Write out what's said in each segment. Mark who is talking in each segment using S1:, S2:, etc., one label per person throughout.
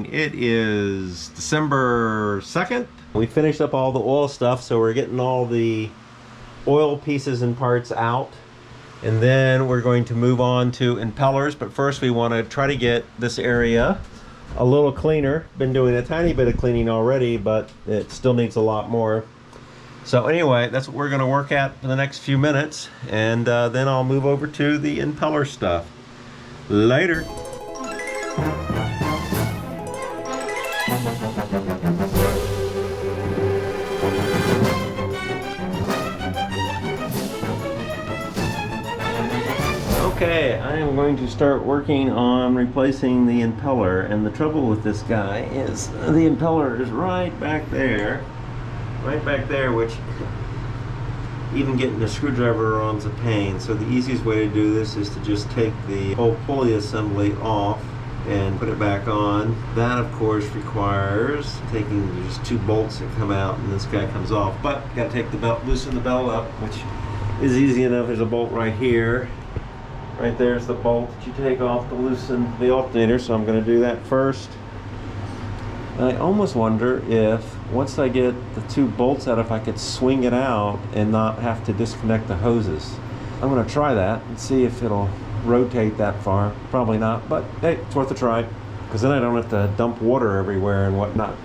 S1: It is December 2nd. We finished up all the oil stuff, so we're getting all the oil pieces and parts out. And then we're going to move on to impellers, but first we want to try to get this area a little cleaner. Been doing a tiny bit of cleaning already, but it still needs a lot more. So anyway, that's what we're going to work at for the next few minutes, and then I'll move over to the impeller stuff. Later. Okay, I am going to start working on replacing the impeller, and the trouble with this guy is the impeller is right back there, which even getting a screwdriver on is a pain. So the easiest way to do this is to just take the whole pulley assembly off and put it back on. That of course requires taking just two bolts that come out, and this guy comes off, but you gotta take the belt, loosen the belt up, which is easy enough. There's a bolt right here. Right there's the bolt that you take off to loosen the alternator, so I'm going to do that first. And I almost wonder if, once I get the two bolts out, if I could swing it out and not have to disconnect the hoses. I'm going to try that and see if it'll rotate that far. Probably not, but hey, it's worth a try, because then I don't have to dump water everywhere and whatnot.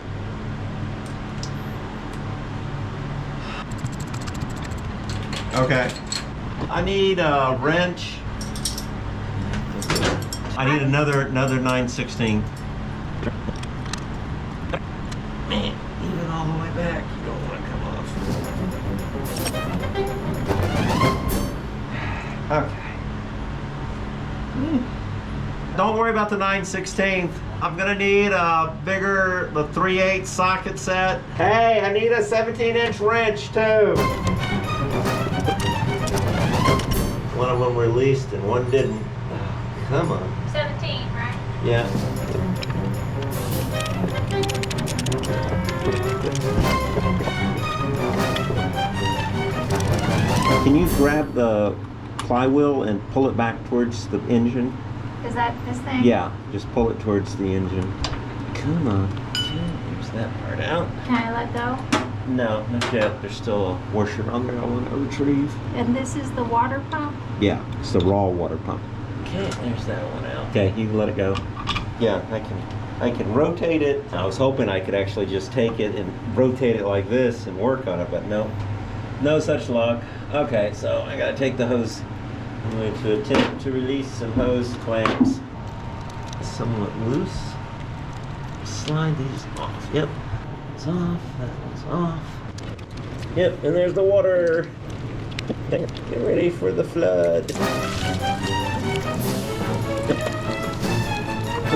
S1: Okay. I need a wrench. I need another 9/16. Man, even all the way back, you don't want to come off. Okay. Don't worry about the 9/16. I'm gonna need a bigger, the 3/8 socket set. Hey, I need a 17-inch wrench too. One of them released and one didn't. Come on.
S2: 17, right?
S1: Yeah. Can you grab the flywheel and pull it back towards the engine?
S2: Is that this thing?
S1: Yeah, just pull it towards the engine. Come on. There's that part out.
S2: Can I let go?
S1: No, not yet. There's still a washer on there I want to retrieve.
S2: And this is the water pump?
S1: Yeah, it's the raw water pump. Okay, there's that one out. Okay, you can let it go. Yeah, I can rotate it. I was hoping I could actually just take it and rotate it like this and work on it, but no such luck. Okay, so I gotta take the hose. I'm going to attempt to release some hose clamps. Somewhat loose. Slide these off. Yep, it's off. That one's off. Yep, and there's the water. Get ready for the flood.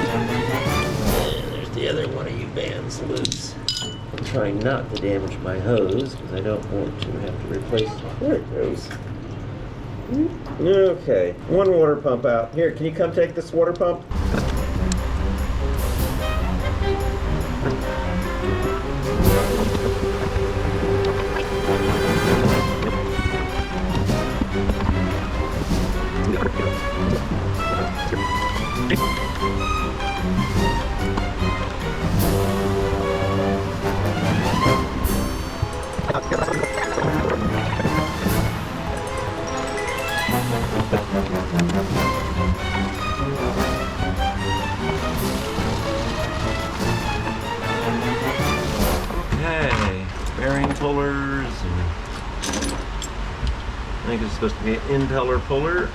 S1: And there's the other one of you bands loose. I'm trying not to damage my hose because I don't want to have to replace it. There it goes. Okay, one water pump out. Here, can you come take this water pump? Okay, bearing pullers, and I think it's supposed to be an impeller puller.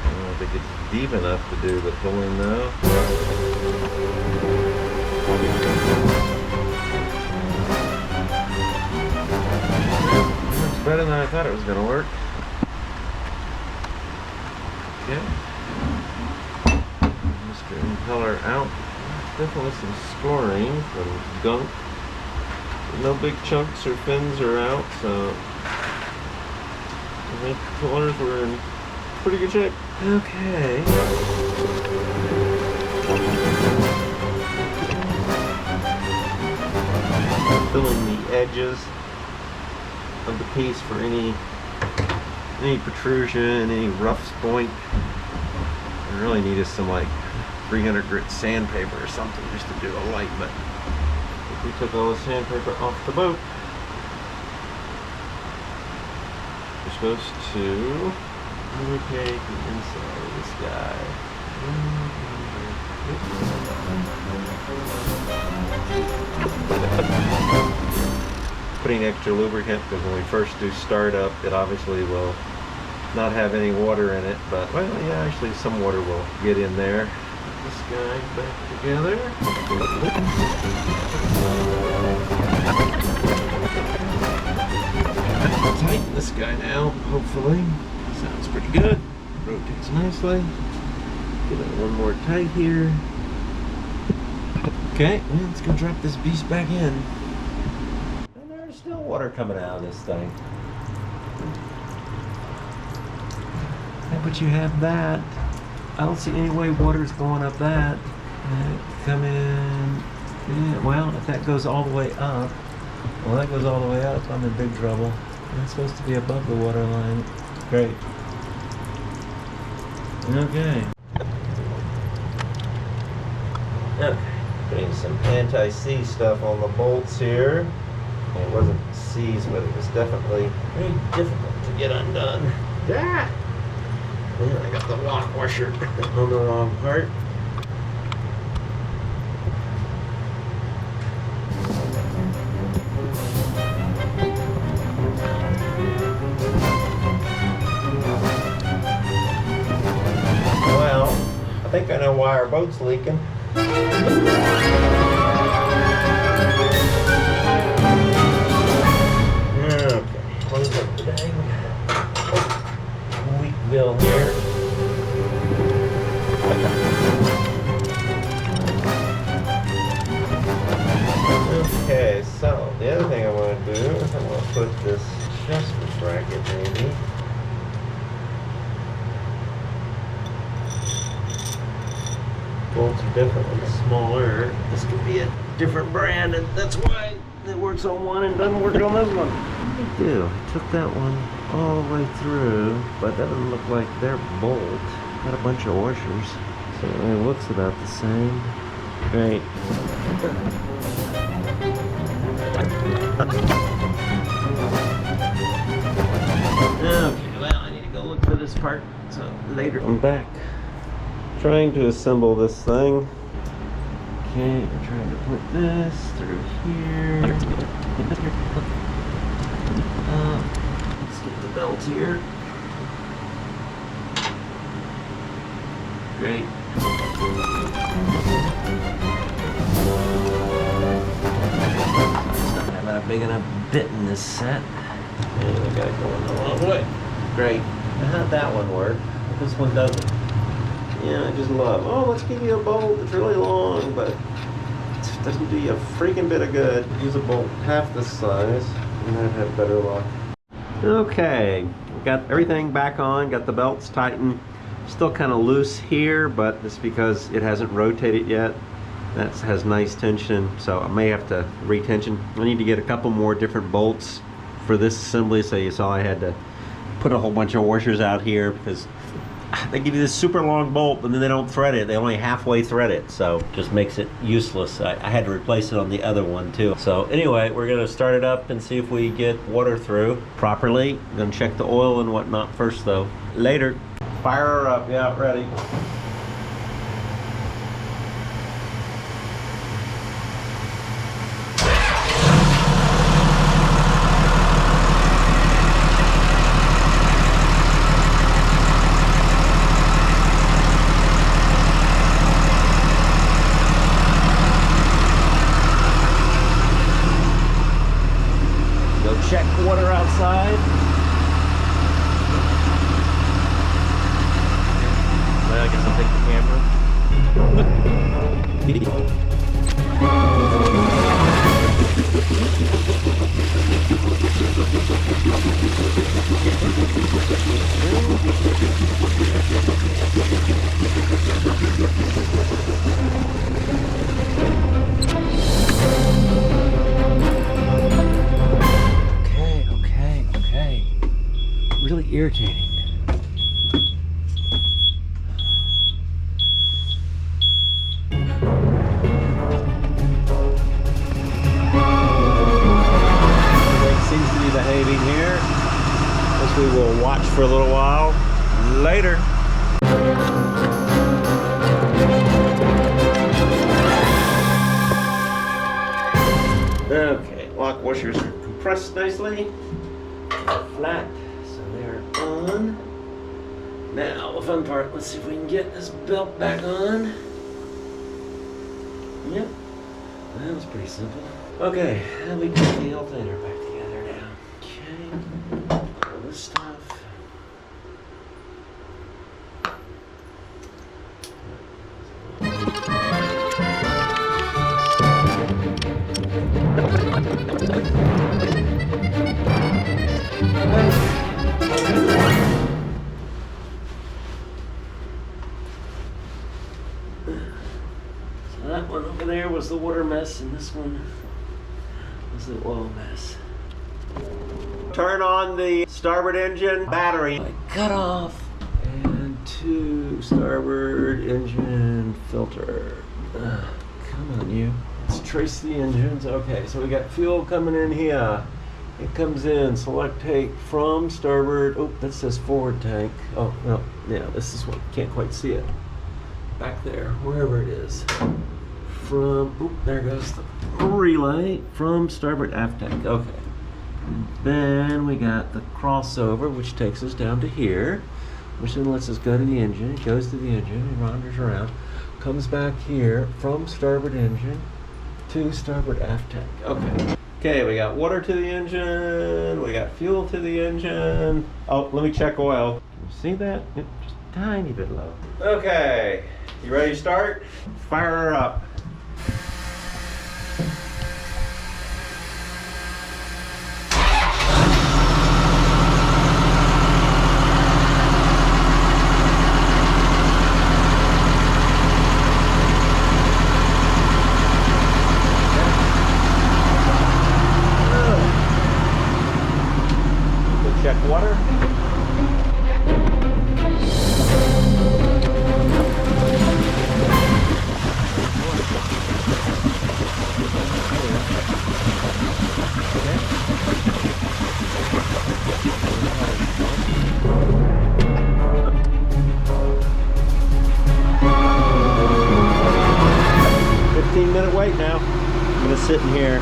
S1: I don't think it's deep enough to do the pulling though. It's better than I thought it was going to work. Okay. Mr. Impeller out. definitely some scoring from gunk. No big chunks or fins are out, so I think the trawlers were in pretty good shape. Okay. Filling the edges of the piece for any protrusion, any rough point. What I really need is some like 300 grit sandpaper or something just to do alignment. We took all the sandpaper off the boat. We're supposed to lubricate the inside of this guy. Putting extra lubricant because when we first do startup, it obviously will not have any water in it, but well, yeah, actually some water will get in there. Put this guy back together. Tighten this guy now, hopefully. Sounds pretty good. Rotates nicely. Give it one more tight here. Okay, well, let's go drop this beast back in. And there's still water coming out of this thing. Yeah, but you have that. I don't see any way water's going up that. Come in. Yeah, well, if that goes all the way up, well, that goes all the way up, I'm in big trouble. It's supposed to be above the water line. Great. Okay. Okay. Putting some anti-seize stuff on the bolts here. It wasn't seize, but it was definitely very difficult to get undone. Yeah. And I got the lock washer on the wrong part. Well, I think I know why our boat's leaking. Okay, close up the dang weak bill here. Okay, so the other thing I want to do is I want to put this adjustment bracket maybe. Bolts are definitely smaller. This could be a different brand, and that's why it works on one and doesn't work on this one. I do. I took that one all the way through, but that doesn't look like their bolt. Got a bunch of washers, so it looks about the same. Great. Okay, well, I need to go look for this part, so later. I'm back. Trying to assemble this thing. Okay, we're trying to put this through here. Let's get the belt here. Great. It's not having a big enough bit in this set. And we got it going the wrong way. Great. Now how'd that one work? This one doesn't. Yeah, I just love, oh, let's give you a bolt that's really long, but it doesn't do you a freaking bit of good. Use a bolt half this size, and I'd have better luck. Okay, got everything back on, got the belts tightened. Still kind of loose here, but it's because it hasn't rotated yet. That has nice tension, so I may have to retension. I need to get a couple more different bolts for this assembly, so you saw I had to put a whole bunch of washers out here because they give you this super long bolt, but then they don't thread it. They only halfway thread it, so just makes it useless. I had to replace it on the other one too. So anyway, we're gonna start it up and see if we get water through properly. I'm gonna check the oil and whatnot first though. Later. Fire her up, yeah, ready. Check water outside. Well, I guess I'll take the camera. irritating. Seems to be behaving here. Guess we will watch for a little while. Later. Okay, lock washers are compressed nicely. Flat, so they're on. Now the fun part, let's see if we can get this belt back on. Yep, that was pretty simple. Okay, and we put the alternator back together now. Okay, all this stuff. So that one over there was the water mess, and this one was the oil mess. Turn on the starboard engine battery. Cut off. And to starboard engine filter. Come on, you. Let's trace the engines. Okay, so we got fuel coming in here. It comes in, select take from starboard. Oh, that says forward tank. Oh, no, yeah, this is what, can't quite see it. Back there, wherever it is. From, oh, there goes the relay. From starboard aft tank, okay. And then we got the crossover, which takes us down to here, which then lets us go to the engine. It goes to the engine, it wanders around, comes back here from starboard engine to starboard aft tank, okay. Okay, we got water to the engine, we got fuel to the engine. Oh, let me check oil. Can you see that? It's just a tiny bit low. Okay, you ready to start? Fire her up. Check water. Okay. 15-minute wait now. I'm gonna sit in here.